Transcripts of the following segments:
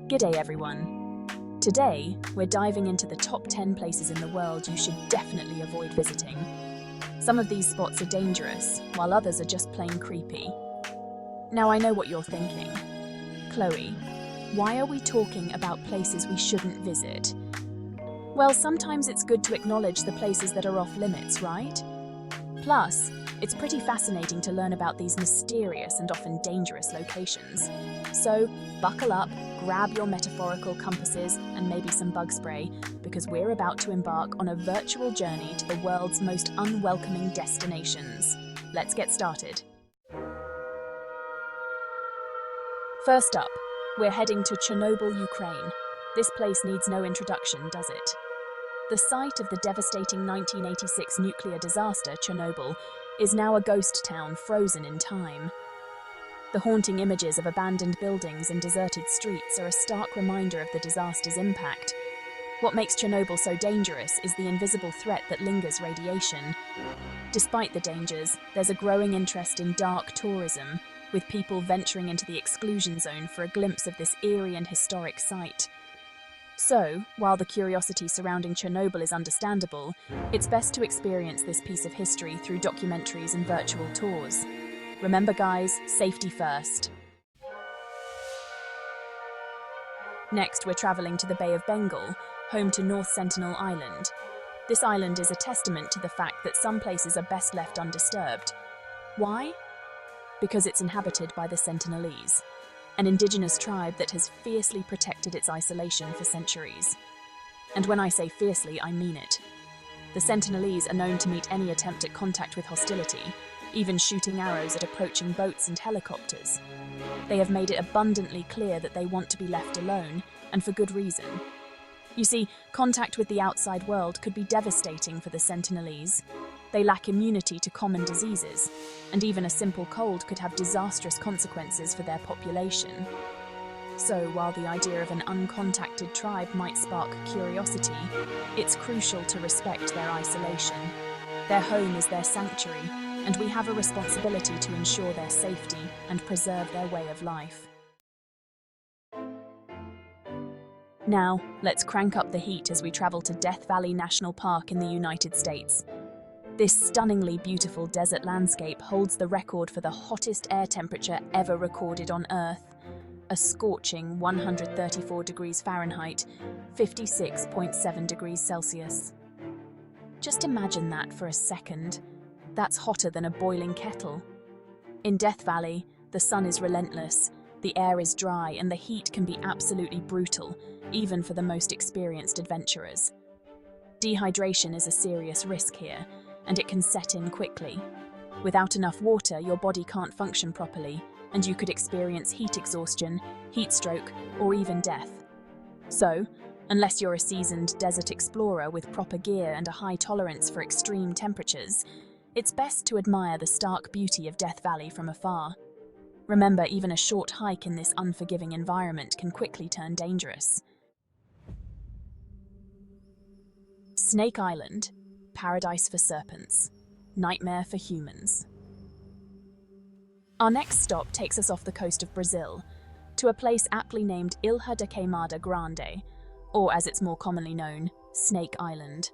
G'day everyone. Today, we're diving into the top 10 places in the world you should definitely avoid visiting. Some of these spots are dangerous, while others are just plain creepy. Now I know what you're thinking. Chloe, why are we talking about places we shouldn't visit? Well, sometimes it's good to acknowledge the places that are off limits, right? Plus, it's pretty fascinating to learn about these mysterious and often dangerous locations. So, buckle up, grab your metaphorical compasses and maybe some bug spray, because we're about to embark on a virtual journey to the world's most unwelcoming destinations. Let's get started. First up, we're heading to Chernobyl, Ukraine. This place needs no introduction, does it? The site of the devastating 1986 nuclear disaster, Chernobyl, is now a ghost town frozen in time. The haunting images of abandoned buildings and deserted streets are a stark reminder of the disaster's impact. What makes Chernobyl so dangerous is the invisible threat that lingers radiation. Despite the dangers, there's a growing interest in dark tourism, with people venturing into the exclusion zone for a glimpse of this eerie and historic site. So, while the curiosity surrounding Chernobyl is understandable, it's best to experience this piece of history through documentaries and virtual tours. Remember guys, safety first. Next, we're traveling to the Bay of Bengal, home to North Sentinel Island. This island is a testament to the fact that some places are best left undisturbed. Why? Because it's inhabited by the Sentinelese, an indigenous tribe that has fiercely protected its isolation for centuries. And when I say fiercely, I mean it. The Sentinelese are known to meet any attempt at contact with hostility, even shooting arrows at approaching boats and helicopters. They have made it abundantly clear that they want to be left alone, and for good reason. You see, contact with the outside world could be devastating for the Sentinelese. They lack immunity to common diseases, and even a simple cold could have disastrous consequences for their population. So, while the idea of an uncontacted tribe might spark curiosity, it's crucial to respect their isolation. Their home is their sanctuary, and we have a responsibility to ensure their safety and preserve their way of life. Now, let's crank up the heat as we travel to Death Valley National Park in the United States. This stunningly beautiful desert landscape holds the record for the hottest air temperature ever recorded on Earth, a scorching 134 degrees Fahrenheit, 56.7 degrees Celsius. Just imagine that for a second. That's hotter than a boiling kettle. In Death Valley, the sun is relentless, the air is dry, and the heat can be absolutely brutal, even for the most experienced adventurers. Dehydration is a serious risk here, and it can set in quickly. Without enough water, your body can't function properly, and you could experience heat exhaustion, heat stroke, or even death. So, unless you're a seasoned desert explorer with proper gear and a high tolerance for extreme temperatures, it's best to admire the stark beauty of Death Valley from afar. Remember, even a short hike in this unforgiving environment can quickly turn dangerous. Snake Island, paradise for serpents, nightmare for humans. Our next stop takes us off the coast of Brazil, to a place aptly named Ilha da Queimada Grande, or as it's more commonly known, Snake Island.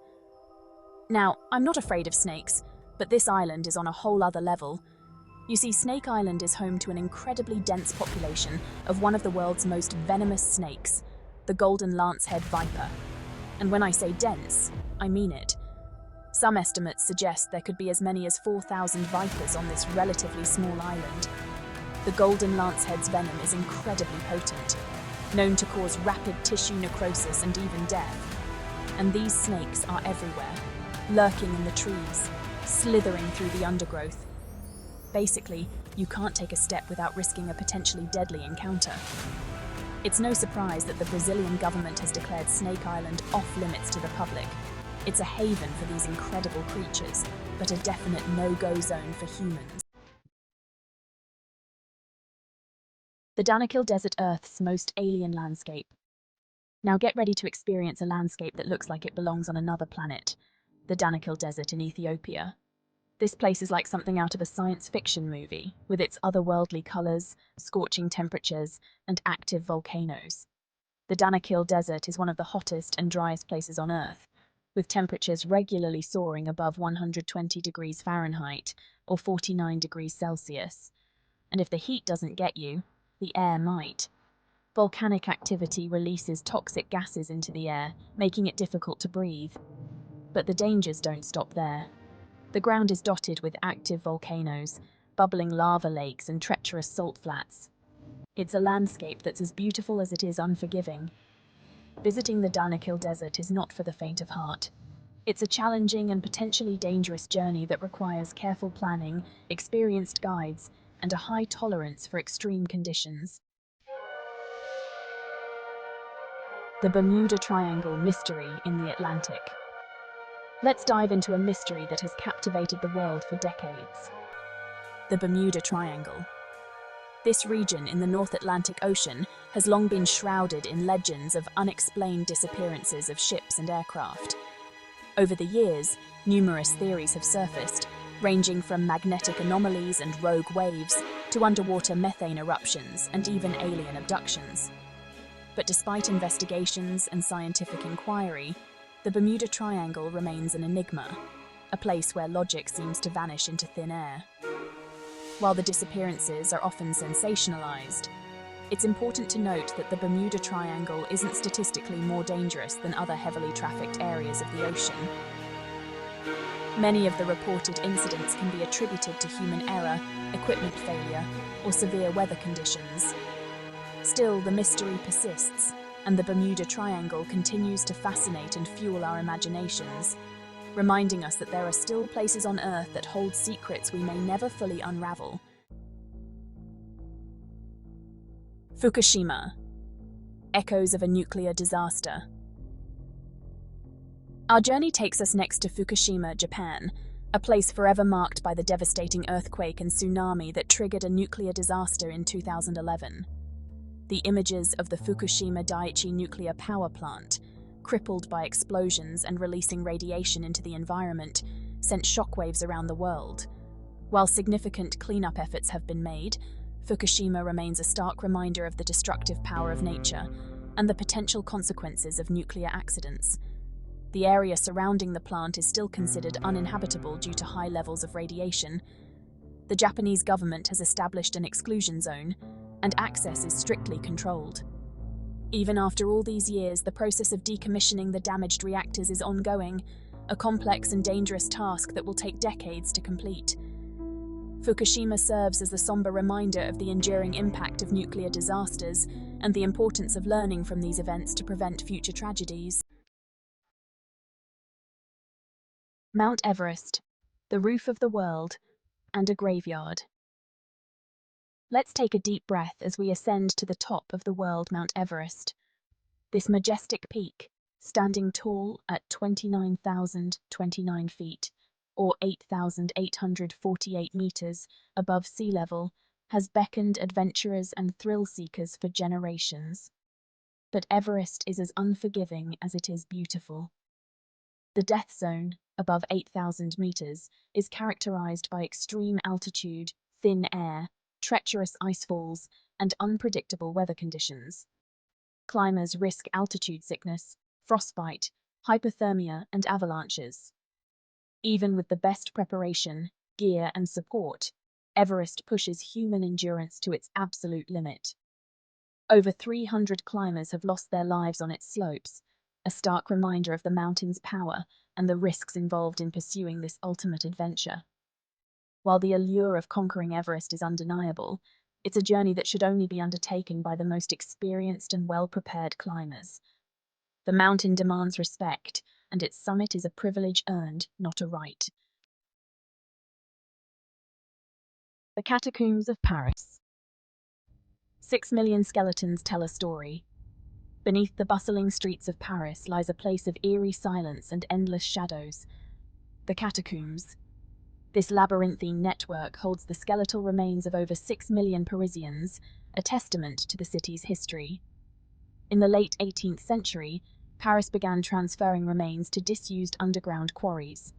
Now, I'm not afraid of snakes, but this island is on a whole other level. You see, Snake Island is home to an incredibly dense population of one of the world's most venomous snakes, the golden lancehead viper. And when I say dense, I mean it. Some estimates suggest there could be as many as 4,000 vipers on this relatively small island. The golden lancehead's venom is incredibly potent, known to cause rapid tissue necrosis and even death. And these snakes are everywhere, lurking in the trees, slithering through the undergrowth. Basically, you can't take a step without risking a potentially deadly encounter. It's no surprise that the Brazilian government has declared Snake Island off-limits to the public. It's a haven for these incredible creatures, but a definite no-go zone for humans. The Danakil Desert, Earth's most alien landscape. Now get ready to experience a landscape that looks like it belongs on another planet, the Danakil Desert in Ethiopia. This place is like something out of a science fiction movie, with its otherworldly colors, scorching temperatures, and active volcanoes. The Danakil Desert is one of the hottest and driest places on Earth, with temperatures regularly soaring above 120 degrees Fahrenheit or 49 degrees Celsius. And if the heat doesn't get you, the air might. Volcanic activity releases toxic gases into the air, making it difficult to breathe. But the dangers don't stop there. The ground is dotted with active volcanoes, bubbling lava lakes and treacherous salt flats. It's a landscape that's as beautiful as it is unforgiving. Visiting the Danakil Desert is not for the faint of heart. It's a challenging and potentially dangerous journey that requires careful planning, experienced guides, and a high tolerance for extreme conditions. The Bermuda Triangle mystery in the Atlantic. Let's dive into a mystery that has captivated the world for decades. The Bermuda Triangle. This region in the North Atlantic Ocean has long been shrouded in legends of unexplained disappearances of ships and aircraft. Over the years, numerous theories have surfaced, ranging from magnetic anomalies and rogue waves to underwater methane eruptions and even alien abductions. But despite investigations and scientific inquiry, the Bermuda Triangle remains an enigma, a place where logic seems to vanish into thin air. While the disappearances are often sensationalized, it's important to note that the Bermuda Triangle isn't statistically more dangerous than other heavily trafficked areas of the ocean. Many of the reported incidents can be attributed to human error, equipment failure, or severe weather conditions. Still, the mystery persists, and the Bermuda Triangle continues to fascinate and fuel our imaginations, reminding us that there are still places on Earth that hold secrets we may never fully unravel. Fukushima. Echoes of a nuclear disaster. Our journey takes us next to Fukushima, Japan, a place forever marked by the devastating earthquake and tsunami that triggered a nuclear disaster in 2011. The images of the Fukushima Daiichi nuclear power plant, crippled by explosions and releasing radiation into the environment, sent shockwaves around the world. While significant cleanup efforts have been made, Fukushima remains a stark reminder of the destructive power of nature and the potential consequences of nuclear accidents. The area surrounding the plant is still considered uninhabitable due to high levels of radiation. The Japanese government has established an exclusion zone, and access is strictly controlled. Even after all these years, the process of decommissioning the damaged reactors is ongoing, a complex and dangerous task that will take decades to complete. Fukushima serves as a somber reminder of the enduring impact of nuclear disasters and the importance of learning from these events to prevent future tragedies. Mount Everest, the roof of the world, and a graveyard. Let's take a deep breath as we ascend to the top of the world Mount Everest. This majestic peak, standing tall at 29,029 feet, or 8,848 meters above sea level, has beckoned adventurers and thrill-seekers for generations. But Everest is as unforgiving as it is beautiful. The death zone, above 8,000 meters, is characterized by extreme altitude, thin air, treacherous ice falls, and unpredictable weather conditions. Climbers risk altitude sickness, frostbite, hypothermia, and avalanches. Even with the best preparation, gear, and support, Everest pushes human endurance to its absolute limit. Over 300 climbers have lost their lives on its slopes, a stark reminder of the mountain's power and the risks involved in pursuing this ultimate adventure. While the allure of conquering Everest is undeniable, it's a journey that should only be undertaken by the most experienced and well-prepared climbers. The mountain demands respect, and its summit is a privilege earned, not a right. The Catacombs of Paris. 6 million skeletons tell a story. Beneath the bustling streets of Paris lies a place of eerie silence and endless shadows. The Catacombs. This labyrinthine network holds the skeletal remains of over 6 million Parisians, a testament to the city's history. In the late 18th century, Paris began transferring remains to disused underground quarries.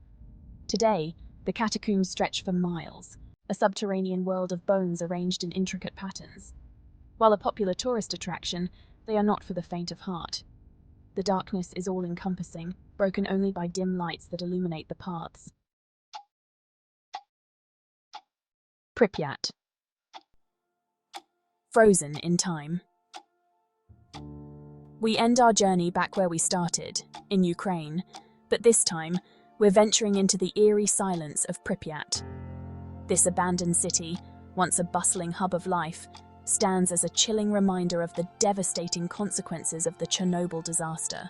Today, the catacombs stretch for miles, a subterranean world of bones arranged in intricate patterns. While a popular tourist attraction, They are not for the faint of heart. The darkness is all-encompassing, broken only by dim lights that illuminate the paths. Pripyat. Frozen in time. We end our journey back where we started, in Ukraine, but this time, we're venturing into the eerie silence of Pripyat. This abandoned city, once a bustling hub of life, stands as a chilling reminder of the devastating consequences of the Chernobyl disaster.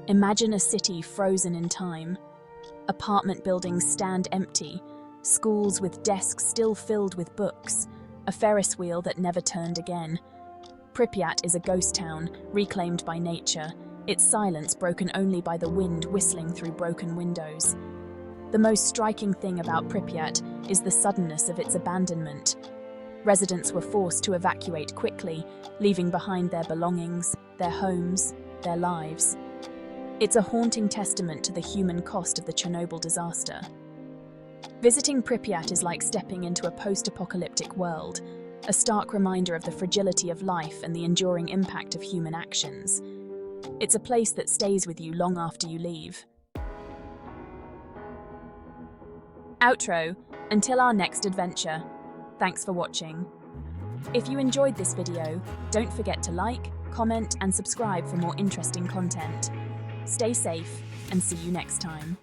Imagine a city frozen in time. Apartment buildings stand empty, schools with desks still filled with books, a Ferris wheel that never turned again. Pripyat is a ghost town, reclaimed by nature, its silence broken only by the wind whistling through broken windows. The most striking thing about Pripyat is the suddenness of its abandonment. Residents were forced to evacuate quickly, leaving behind their belongings, their homes, their lives. It's a haunting testament to the human cost of the Chernobyl disaster. Visiting Pripyat is like stepping into a post-apocalyptic world, a stark reminder of the fragility of life and the enduring impact of human actions. It's a place that stays with you long after you leave. Outro. Until our next adventure. Thanks for watching. If you enjoyed this video, don't forget to like, comment, and subscribe for more interesting content. Stay safe, and see you next time.